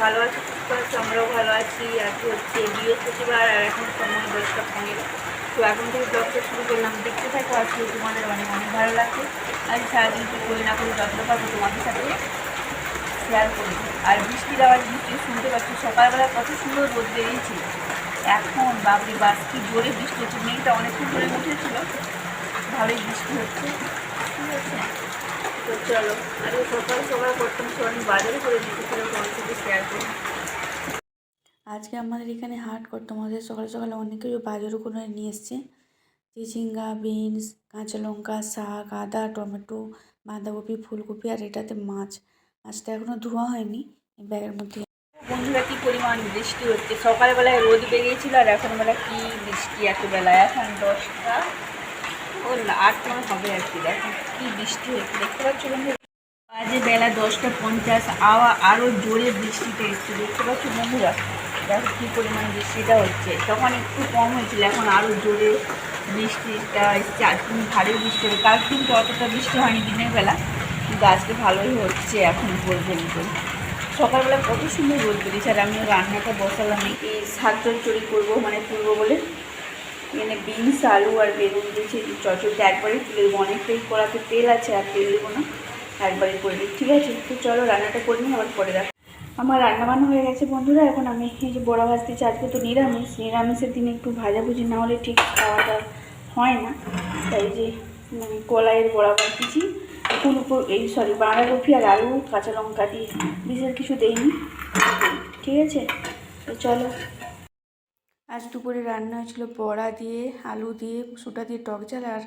ভালো আছি, সুস্থ আছি, আমরাও ভালো আছি। আজকে হচ্ছে বৃহস্পতিবার আর এখন সময় 10টা 15। তো এখন থেকে ব্লগটা শুরু করলাম, দেখতে থাকো। আজকে তোমাদের অনেক অনেক ভালো লাগবে। আজ সারাদিন কী করি না করি যতটা পারবো তোমাদের সাথে শেয়ার করবো। আর বৃষ্টির আওয়াজ বৃষ্টি শুনতে পাচ্ছি। সকালবেলা কত সুন্দর রোদ বেরিয়েছিল, এখন বাপরে বাস কি জোরে বৃষ্টি হচ্ছে। মেঘটা অনেকক্ষণ ধরে উঠেছিল, ভালোই বৃষ্টি হচ্ছে। ঠিক আছে, তো চলো। আজকে সকাল সকাল করতাম অনেক বাজারে করে নিয়েছিলাম, তোমাদের সাথে শেয়ার করি। আজকে আমাদের এখানে হাট করতাম, আমাদের সকাল সকালে অনেক কিছু বাজারও করে নিয়ে এসছে। চিচিঙ্গা, বিনস, কাঁচা লঙ্কা, শাক, আদা, টমেটো, বাঁধাকপি, ফুলকপি, আর এটাতে মাছটা এখনও ধোয়া হয়নি এই ব্যাগের মধ্যে। বন্ধুরা কী পরিমাণ বৃষ্টি হচ্ছে, সকালবেলায় রোদ বেরিয়েছিল আর এখন বেলা কী বৃষ্টি। এত বেলায় এখন 10টা 8 মনে হবে আর কি। দেখো কী বৃষ্টি হচ্ছে, দেখতে পাচ্ছ বন্ধু। বাজে বেলা 10টা 50, আরও জোরে বৃষ্টিটা এসছে, দেখতে পাচ্ছ বন্ধুরা। দেখো কী পরিমাণ বৃষ্টিটা হচ্ছে। তখন একটু কম হয়েছিল, এখন আরও জোরে বৃষ্টিটা এসছে। আজকে ভালোই বৃষ্টি হবে, কাল কিন্তু অতটা বৃষ্টি হয়নি দিনের বেলা, কিন্তু আজকে ভালোই হচ্ছে এখন পর্যন্ত। সকালবেলা কত সুন্দর রোদ বেরিয়েছে। আর আমি রান্নাটা বসালাম, এই শাক চচ্চড়ি করবো, মানে তুলবো বলে। এখানে বিনস, আলু আর বেগুন দিয়েছি চচ্চড়িটা একবারেই তুলে দেবো। অনেকটাই কড়াতে তেল আছে, আর তেল দেবো না, একবারে করে দিই। ঠিক আছে, তো চলো রান্নাটা করে নিই, আবার পরে রাখ। আমার রান্নাবান্না হয়ে গেছে বন্ধুরা। এখন আমি এই যে বড়া ভাজতেছি। আজকে তো নিরামিষের দিনে একটু ভাজাভুজি না হলে ঠিক খাওয়া দাওয়া হয় না। তাই যে কলাইয়ের বড়া ভাজতেছি। বাঁধাকপি আর আলু, কাঁচা লঙ্কা দিয়ে, বিশেষ কিছু দেইনি। ঠিক আছে, তো চলো। আজ দুপুরে রান্না হয়েছিল বড়া দিয়ে, আলু দিয়ে, সুটা দিয়ে টক ঝাল, আর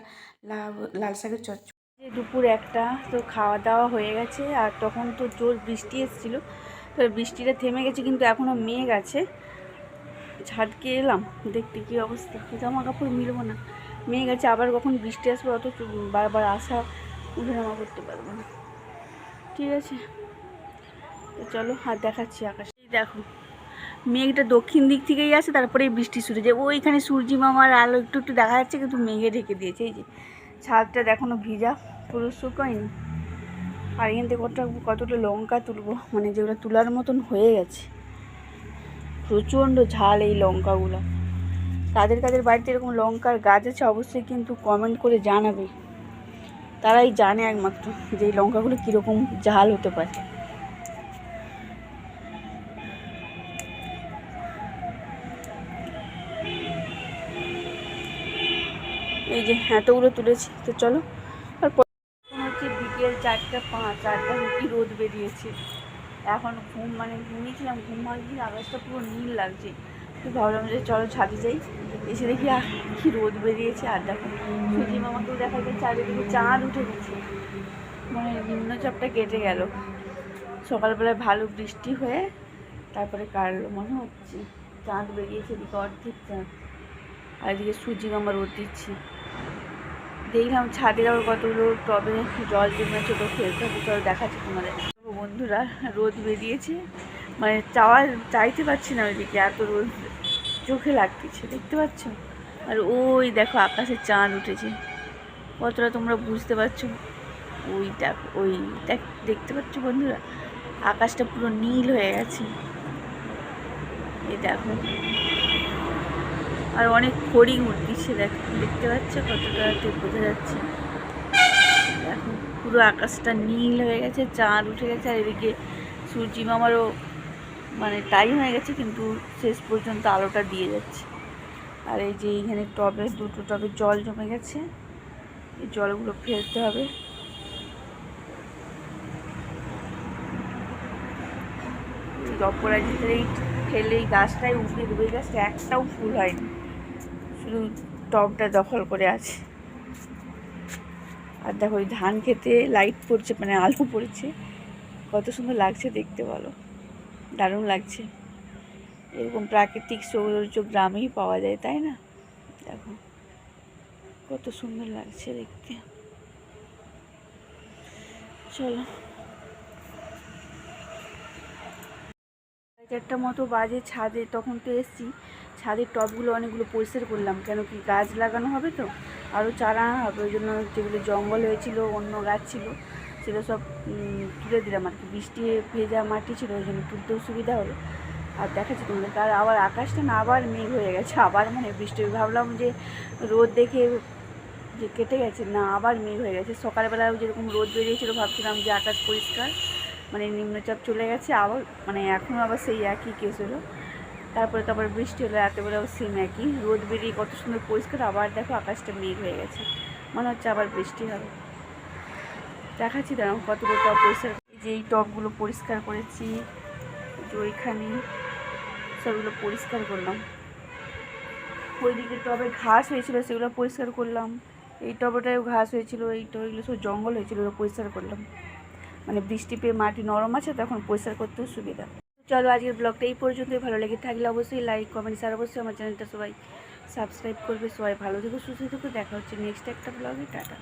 লাল শাকের চচ্চড়ি। দুপুর 1টা, তো খাওয়া দাওয়া হয়ে গেছে। আর তখন তো জোর বৃষ্টি এসেছিলো, তো বৃষ্টিটা থেমে গেছে, কিন্তু এখনও মেঘ আছে। ছাদকে এলাম দেখতে কী অবস্থা, জামা কাপড় মিলবো না, মেঘ আছে। আবার কখন বৃষ্টি আসবে, অত বারবার আসা উঠানামা করতে পারবো না। ঠিক আছে, তো চলো আর দেখাচ্ছি আকাশ। দেখো মেঘটা দক্ষিণ দিক থেকেই আসে, তারপরে বৃষ্টি শুরু যায়। ওইখানে সূর্যি মামার আলো একটু একটু দেখা যাচ্ছে, কিন্তু মেঘে ঢেকে দিয়েছে। এই যে ছাদটা এখনও ভিজা, পুরো শুকোয়নি। আর এখান থেকে কতটা লঙ্কা তুলবো, মানে যেগুলো তোলার মতন হয়ে গেছে। প্রচণ্ড ঝাল এই লঙ্কাগুলো। কাদের কাদের বাড়িতে এরকম লঙ্কার গাছ আছে অবশ্যই কিন্তু কমেন্ট করে জানাবে। তারাই জানে একমাত্র যে এই লঙ্কাগুলো কীরকম ঝাল হতে পারে। এই যে এতগুলো তুলেছি, তো চলো। আর হচ্ছে বিকেল 4টা 5, 4টা কি রোদ বেরিয়েছে। এখন ঘুমিয়েছিলাম, ঘুম ভাঙছি, আকাশটা পুরো নীল লাগছে। তো ভাবলাম যে চলো ছাদে যাই। এসে দেখি কি রোদ বেরিয়েছে। আর দেখো সূর্যি মামাকেও দেখা যায়, চারিদিকে চাঁদ উঠে গেছে, মানে নিম্নচাপটা কেটে গেল। সকালবেলায় ভালো বৃষ্টি হয়ে তারপরে কাটলো মনে হচ্ছে। চাঁদ বেরিয়েছে, এদিকে অর্ধেক চাঁদ, আর এদিকে সূর্যি মামা রোদ দিচ্ছে। দেখলাম ছাদের আবার কতগুলো টবে জল জমেছে, তো ফেলতে হবে। চলো দেখাচ্ছি তোমাদের। বন্ধুরা রোদ বেরিয়েছে, মানে চাইতে পারছি না, ওইদিকে এত রোদ চোখে লাগতেছে, দেখতে পাচ্ছ। আর ওই দেখো আকাশে চাঁদ উঠেছে, কতটা তোমরা বুঝতে পারছো। ওই দেখতে পাচ্ছ বন্ধুরা, আকাশটা পুরো নীল হয়ে গেছে। এই দেখো, আর অনেক ফড়িং উঠতেছে, দেখতে পাচ্ছ কতটা বোঝা যাচ্ছে। দেখো পুরো আকাশটা নীল হয়ে গেছে, চাঁদ উঠে গেছে। আর এদিকে সূর্যি মামারও মানে টাইম হয়ে গেছে, কিন্তু শেষ পর্যন্ত আলোটা দিয়ে যাচ্ছে। আর এই যে এইখানে দুটো টবে জল জমে গেছে, এই জলগুলো ফেলতে হবে। অপরাজিতার ফেলে এই গাছটাই উঠিয়ে দেবো। এই গাছটা একটাও ফুল হয়নি, শুধু টবটা দখল করে আছে। আর দেখো ওই ধান খেতে লাইট পড়ছে, মানে আলো পড়েছে, কত সুন্দর লাগছে দেখতে, বলো, দারুণ লাগছে। এরকম প্রাকৃতিক সৌন্দর্য গ্রামেই পাওয়া যায়, তাই না? দেখো কত সুন্দর লাগছে দেখতে। চলো, 4টা মতো বাজে। ছাদে তখন তো এসছি, ছাদের টবগুলো অনেকগুলো পরিষ্কার করলাম, কেন কি গাছ লাগানো হবে তো, আরও চারা হবে। ওই জন্য যেগুলো জঙ্গল হয়েছিল, অন্য গাছ ছিল, ছিল সব তুলে দিলাম আর কি। বৃষ্টি ভেজা মাটি ছিল, ওই জন্য তুলতেও সুবিধা হলো। আর দেখাচ্ছি তোমাদেরকে, আর আবার আকাশটা না আবার মেঘ হয়ে গেছে, আবার মানে বৃষ্টি। ভাবলাম যে রোদ দেখে যে কেটে গেছে, না আবার মেঘ হয়ে গেছে। সকালবেলাও যেরকম রোদ বেরিয়েছিল ভাবছিলাম যে আকাশ পরিষ্কার, মানে নিম্নচাপ চলে গেছে, আবার মানে এখনও আবার সেই একই কেস হলো। তারপরে বৃষ্টি হলো, রাতেবেলাও সেম একই, রোদ বেরিয়ে কত সুন্দর পরিষ্কার, আবার দেখো আকাশটা মেঘ হয়ে গেছে, মনে হচ্ছে আবার বৃষ্টি হবে। দেখাচ্ছি দাঁড়াও কতগুলো টব পরিষ্কার, যে এই টবগুলো পরিষ্কার করেছি, যে ওইখানে সবগুলো পরিষ্কার করলাম। ওইদিকে টবে ঘাস হয়েছিল সেগুলো পরিষ্কার করলাম, এই টবটায়ও ঘাস হয়েছিল, এই টবগুলো সব জঙ্গল হয়েছিল, ওগুলো পরিষ্কার করলাম। মানে বৃষ্টি পেয়ে মাটি নরম আছে, তখন পরিষ্কার করতেও সুবিধা। চলো আজকের ব্লগটা এই পর্যন্তই। ভালো লেগে থাকলে অবশ্যই লাইক কমেন্টস, আর অবশ্যই আমার চ্যানেলটা সবাই সাবস্ক্রাইব করবে। সবাই ভালো থেকো, সুস্থ থেকো, দেখা হচ্ছে নেক্সট একটা ব্লগে। টাটা।